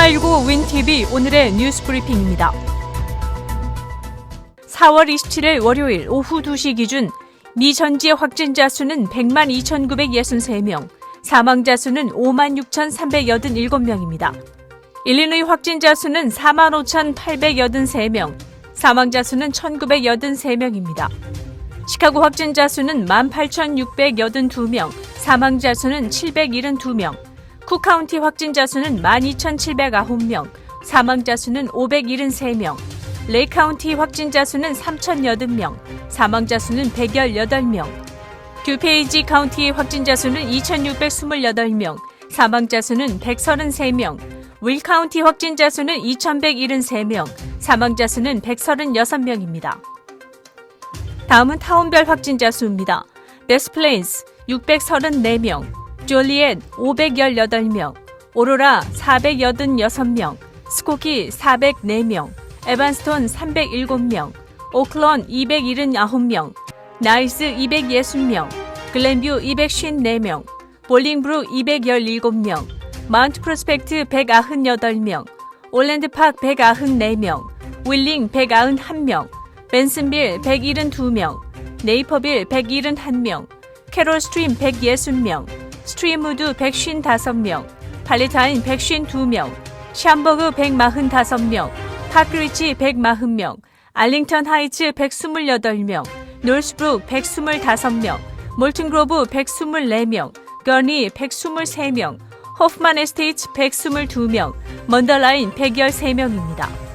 코로나19 윈TV 오늘의 뉴스 브리핑입니다. 4월 27일 월요일 오후 2시 기준 미 전지의 확진자 수는 100만 2,963명, 사망자 수는 5만 6,387명입니다. 일리노이 확진자 수는 4만 5,883명, 사망자 수는 1,983명입니다. 시카고 확진자 수는 18,682명, 사망자 수는 772명, 쿡카운티 확진자 수는 12,709명, 사망자 수는 573명, 레이카운티 확진자 수는 3,080명, 사망자 수는 118명, 듀페이지 카운티 확진자 수는 2,628명, 사망자 수는 133명, 윌 카운티 확진자 수는 2,173명, 사망자 수는 136명입니다. 다음은 타운별 확진자 수입니다. 데스플레인스 634명, 졸리엣 518명, 오로라 486명, 스코키 404명, 에반스톤 307명, 오클런 279명, 나이스 260명, 글렌뷰 254명, 볼링브룩 217명, 마운트 프로스펙트 198명, 올랜드팍 194명, 윌링 191명, 벤슨빌 172명, 네이퍼빌 171명, 캐롤 스트림 160명, 스트림우드 155명, 팔리타인 152명, 샴버그 145명, 파크리치 140명, 알링턴 하이츠 128명, 놀스브룩 125명, 몰튼그로브 124명, 거니 123명, 호프만 에스테이트 122명, 먼더라인 113명입니다.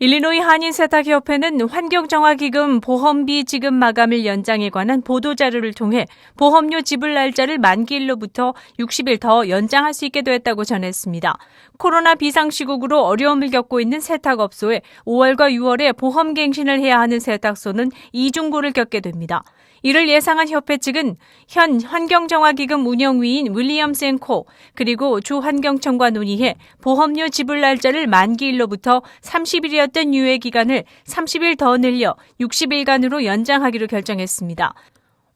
일리노이 한인세탁협회는 환경정화기금 보험비 지급 마감일 연장에 관한 보도자료를 통해 보험료 지불 날짜를 만기일로부터 60일 더 연장할 수 있게 됐다고 전했습니다. 코로나 비상시국으로 어려움을 겪고 있는 세탁업소에 5월과 6월에 보험갱신을 해야 하는 세탁소는 이중고를 겪게 됩니다. 이를 예상한 협회 측은 현 환경정화기금 운영위인 윌리엄스 앤 코 그리고 주 환경청과 논의해 보험료 지불 날짜를 만기일로부터 30일이었던 유예 기간을 30일 더 늘려 60일간으로 연장하기로 결정했습니다.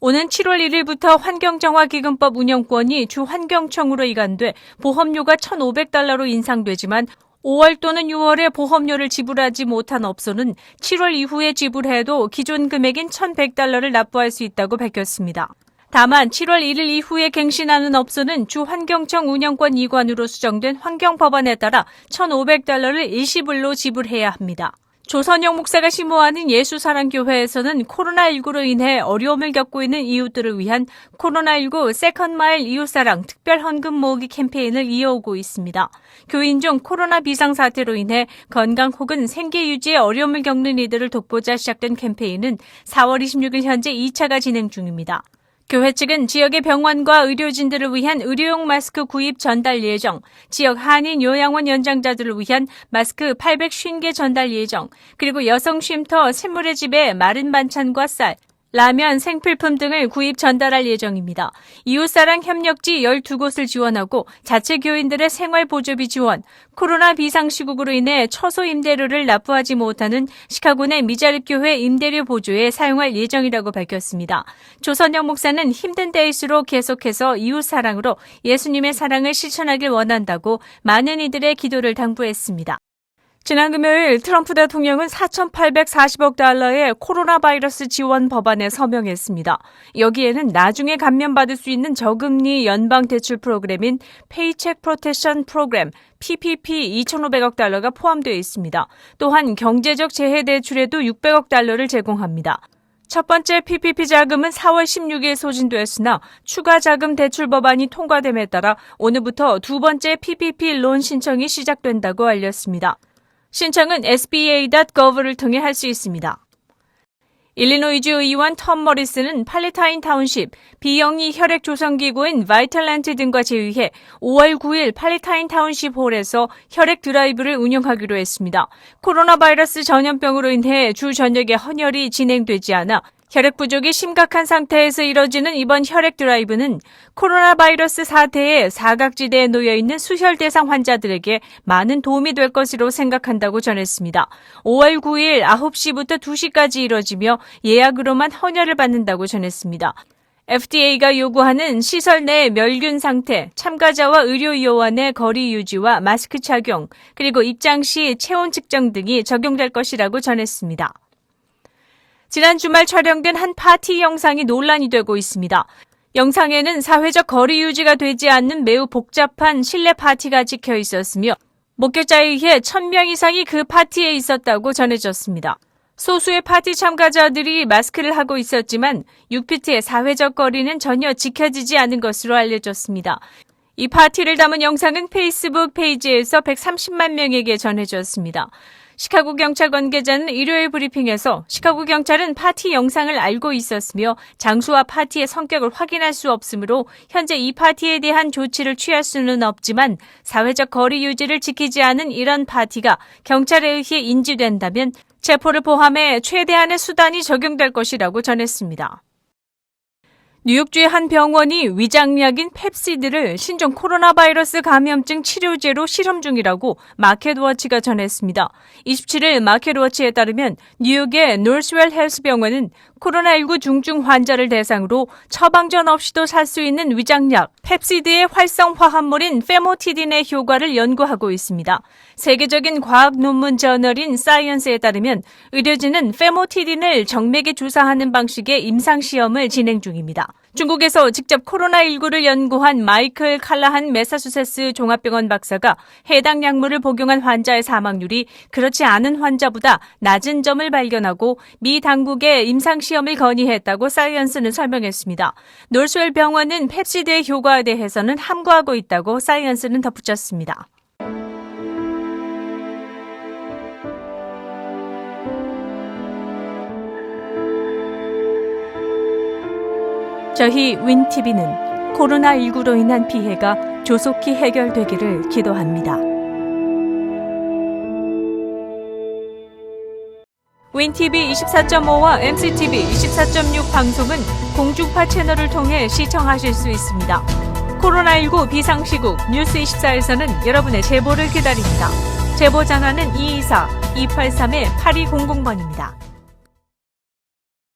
오는 7월 1일부터 환경정화기금법 운영권이 주 환경청으로 이관돼 보험료가 $1,500로 인상되지만 5월 또는 6월에 보험료를 지불하지 못한 업소는 7월 이후에 지불해도 기존 금액인 $1,100를 납부할 수 있다고 밝혔습니다. 다만 7월 1일 이후에 갱신하는 업소는 주 환경청 운영권 이관으로 수정된 환경법안에 따라 $1,500를 일시불로 지불해야 합니다. 조선영 목사가 심호하는 예수사랑교회에서는 코로나19로 인해 어려움을 겪고 있는 이웃들을 위한 코로나19 세컨마일 이웃사랑 특별 헌금 모으기 캠페인을 이어오고 있습니다. 교인 중 코로나 비상사태로 인해 건강 혹은 생계 유지에 어려움을 겪는 이들을 돕고자 시작된 캠페인은 4월 26일 현재 2차가 진행 중입니다. 교회 측은 지역의 병원과 의료진들을 위한 의료용 마스크 구입 전달 예정, 지역 한인 요양원 연장자들을 위한 마스크 850개 전달 예정, 그리고 여성 쉼터 샘물의 집에 마른 반찬과 쌀, 라면, 생필품 등을 구입 전달할 예정입니다. 이웃사랑 협력지 12곳을 지원하고 자체 교인들의 생활보조비 지원, 코로나 비상시국으로 인해 처소 임대료를 납부하지 못하는 시카고 내 미자립교회 임대료 보조에 사용할 예정이라고 밝혔습니다. 조선영 목사는 힘든 때일수록 계속해서 이웃사랑으로 예수님의 사랑을 실천하길 원한다고 많은 이들의 기도를 당부했습니다. 지난 금요일 트럼프 대통령은 $4,840억 코로나 바이러스 지원 법안에 서명했습니다. 여기에는 나중에 감면받을 수 있는 저금리 연방 대출 프로그램인 페이첵 프로텍션 프로그램 PPP $2,500억 포함되어 있습니다. 또한 경제적 재해 대출에도 $600억 제공합니다. 첫 번째 PPP 자금은 4월 16일 소진됐으나 추가 자금 대출 법안이 통과됨에 따라 오늘부터 두 번째 PPP 론 신청이 시작된다고 알렸습니다. 신청은 sba.gov를 통해 할 수 있습니다. 일리노이주 의원 텀 머리스는 팔리타인 타운십, 비영리 혈액 조성기구인 바이탈란트 등과 제휴해 5월 9일 팔리타인 타운십 홀에서 혈액 드라이브를 운영하기로 했습니다. 코로나 바이러스 전염병으로 인해 주 저녁에 헌혈이 진행되지 않아 혈액 부족이 심각한 상태에서 이뤄지는 이번 혈액 드라이브는 코로나 바이러스 사태에 사각지대에 놓여있는 수혈 대상 환자들에게 많은 도움이 될 것으로 생각한다고 전했습니다. 5월 9일 9시부터 2시까지 이뤄지며 예약으로만 헌혈을 받는다고 전했습니다. FDA가 요구하는 시설 내 멸균 상태, 참가자와 의료요원의 거리 유지와 마스크 착용, 그리고 입장 시 체온 측정 등이 적용될 것이라고 전했습니다. 지난 주말 촬영된 한 파티 영상이 논란이 되고 있습니다. 영상에는 사회적 거리 유지가 되지 않는 매우 복잡한 실내 파티가 찍혀 있었으며 목격자에 의해 1,000명 이상이 그 파티에 있었다고 전해졌습니다. 소수의 파티 참가자들이 마스크를 하고 있었지만 6피트의 사회적 거리는 전혀 지켜지지 않은 것으로 알려졌습니다. 이 파티를 담은 영상은 페이스북 페이지에서 130만 명에게 전해졌습니다. 시카고 경찰 관계자는 일요일 브리핑에서 시카고 경찰은 파티 영상을 알고 있었으며 장소와 파티의 성격을 확인할 수 없으므로 현재 이 파티에 대한 조치를 취할 수는 없지만 사회적 거리 유지를 지키지 않은 이런 파티가 경찰에 의해 인지된다면 체포를 포함해 최대한의 수단이 적용될 것이라고 전했습니다. 뉴욕주의 한 병원이 위장약인 펩시드를 신종 코로나 바이러스 감염증 치료제로 실험 중이라고 마켓워치가 전했습니다. 27일 마켓워치에 따르면 뉴욕의 노스웰 헬스 병원은 코로나19 중증 환자를 대상으로 처방전 없이도 살 수 있는 위장약 펩시드의 활성 화합물인 페모티딘의 효과를 연구하고 있습니다. 세계적인 과학 논문 저널인 사이언스에 따르면 의료진은 페모티딘을 정맥에 주사하는 방식의 임상시험을 진행 중입니다. 중국에서 직접 코로나19를 연구한 마이클 칼라한 매사추세츠 종합병원 박사가 해당 약물을 복용한 환자의 사망률이 그렇지 않은 환자보다 낮은 점을 발견하고 미 당국에 임상시험을 건의했다고 사이언스는 설명했습니다. 노스웰 병원은 펩시드의 효과에 대해서는 함구하고 있다고 사이언스는 덧붙였습니다. 저희 윈TV는 코로나19로 인한 피해가 조속히 해결되기를 기도합니다. 윈TV 24.5와 MCTV 24.6 방송은 공중파 채널을 통해 시청하실 수 있습니다. 코로나19 비상시국 뉴스24에서는 여러분의 제보를 기다립니다. 제보 전화는 224-283-8200번입니다.